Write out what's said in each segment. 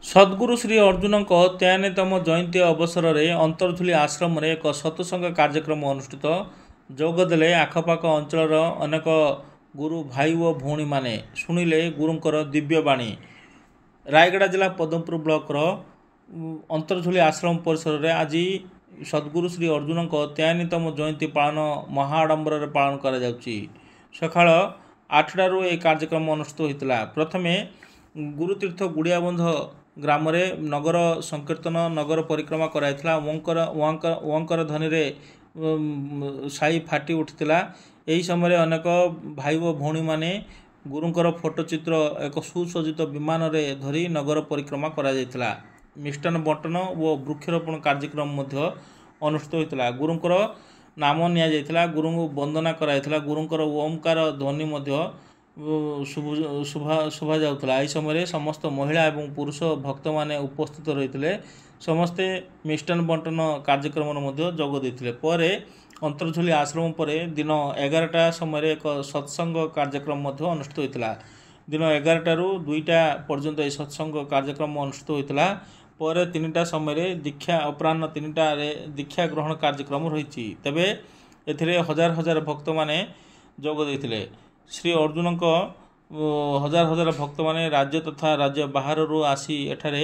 सद्गुरु श्री अर्जुन 93तम जयंती अवसर में अंतरझुली आश्रम में एक सत्संग कार्यक्रम अनुष्ठित जोगदेले आखपाख अंचल अनेक गुरु भाई और भौणी माने शुणिले गुरुंकर दिव्यवाणी। रायगड़ा जिला पद्मपुर ब्लॉक अंतरझुली आश्रम परिसर में आज सद्गुरु श्री अर्जुन 93तम जयंती पालन महाआडंबर पालन करा सकाळ 8टारू यह कार्यक्रम अनुष्ठित होता। प्रथमे गुरुतीर्थ गुड़ियाबंध ग्राम नगर संकीर्तन नगर परिक्रमा कराइथिला। ओंकार ध्वनि साई फाटी उठिथिला। यही समय अनेक भाई और भौणी माने गुरुंकर फोटोचित्र एक सुसज्जित विमान रे धरी नगर परिक्रमा करा जायथिला। मिष्टान बंटन और वृक्षरोपण कार्यक्रम मध्य अनुष्ठित होता। गुरुंकर नाम निया जायथिला, गुरु वंदना कराइथिला। गुरुंकर ओंकार ध्वनि मध्य शोभा जाउथला। एही समय समस्त महिला एवं पुरुष भक्त माने उपस्थित रहिथिले। समस्ते मिष्टान बंटन कार्यक्रम मध्य जोग देथिले। परे अंतरझुली आश्रम पर दिन 11टा समय एक सत्संग कार्यक्रम मध्य अनुष्ठित होता। दिन 11टारू 2टा पर्यंत यह सत्संग कार्यक्रम अनुष्ठित होता। पर 3टा समय दीक्षा अपराह्न 3टा दीक्षा ग्रहण कार्यक्रम रही। तेबे एथिरे हजार हजार भक्त माने जोग देथिले। श्री अर्जुन को हजार हजार भक्त माने राज्य तथा राज्य बाहर आसी एठारे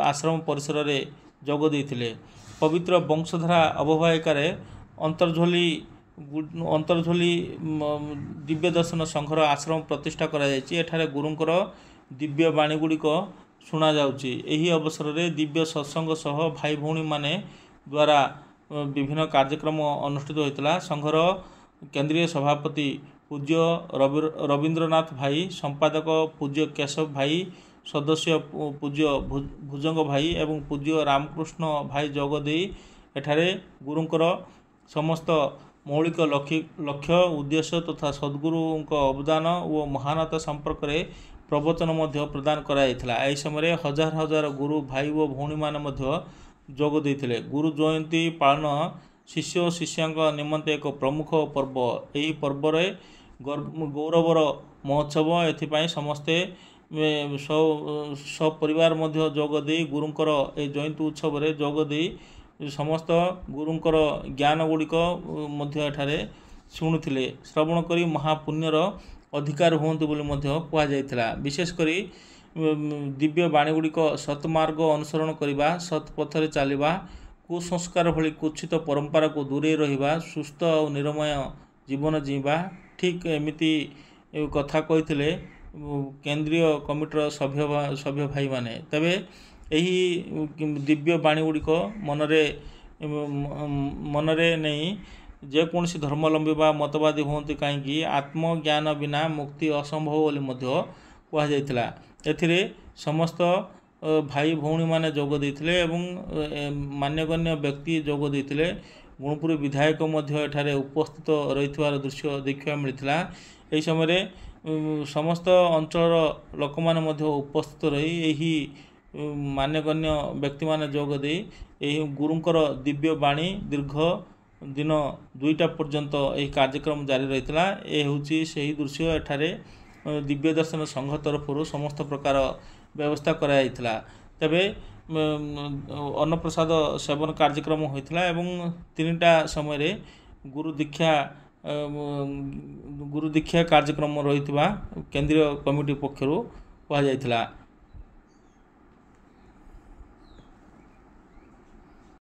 आश्रम परिसर रे जोग देथिले। पवित्र वंशधारा अववाहिकार अंतरझुली दिव्य दर्शन संघर आश्रम प्रतिष्ठा करा जायछि। एठारे गुरुंकर दिव्य बाणी गुड़िक शुणा जाउछि। एही अवसर में दिव्य सत्संग सह भाई भौणी माने द्वारा विभिन्न कार्यक्रम अनुष्ठित होता। संघर केंद्रीय सभापति पूज्य रवींद्रनाथ भाई, संपादक पूज्य केशव भाई, सदस्य पूज्य भुजंग भाई एवं पूज्य रामकृष्ण भाई जोगदे एठारे गुरुंकर समस्त मौलिक लक्ष्य उद्देश्य तथा सद्गुरु अवदान और महानता संपर्क में प्रवचन मध्य प्रदान कराइथिला। एही समय हजार हजार गुरु भाई और भौणी माने मध्य जोग देथिले। गुरु जयंती पालन शिष्य और शिष्यांक निमंते एक प्रमुख पर्व। यही पर्व रे गौरवर महोत्सव। एथिपाई समस्ते सपरिवार मध्य जोग दे गुरुंकर ए जयंती उत्सव रे जोग दे समस्त गुरुंकर ज्ञान गुड़िक मध्य एठारे शुणुथिले। श्रवण करी महापुण्यर अधिकार हुंतु बोली मध्य कुहा जायथिला। विशेष करी दिव्य बाणी गुड़िक सत्मार्ग अनुसरण करिबा, सत्पथरे चलिबा, कुसंस्कार भली कुत्सित परंपरा को दूरे रहिबा, सुस्थ और निरमय जीवन जीवा। ठीक एमिति कथा कहिथिले केंद्रीय कमिटर सभ्य भाई माने। तबे यही दिव्य बाणी गुड़िक मनरे नहीं जेकोसी धर्मावलंबी बा मतवादी हुंती कहीं आत्मज्ञान बिना मुक्ति असंभव बोली मध्य कुहा जायथिला। एथिरे समस्त भाई भौणी माने जोग देथिले एवं मान्यगण्य व्यक्ति जोग देथिले। गुणपुर विधायक मध्य एठारे उपस्थित रहिथिवार दृश्य देखा मिलता। एही समय समस्त अंचल लोक माने मध्य उपस्थित रही यही मान्यगण्य व्यक्ति माने जोग दे यही गुरुंकर दिव्य बाणी दीर्घ दिन 2टा पर्यंत यह कार्यक्रम जारी रहितला। ए होची सही दृश्य। एठारे दिव्य दर्शन संघ तरफ समस्त प्रकार व्यवस्था कराइथिला। तबे अन्नप्रसाद सेवन कार्यक्रम होता एवं 3टा समय गुरु दीक्षा कार्यक्रम रही केंद्रीय कमिटी पक्षर कहुला।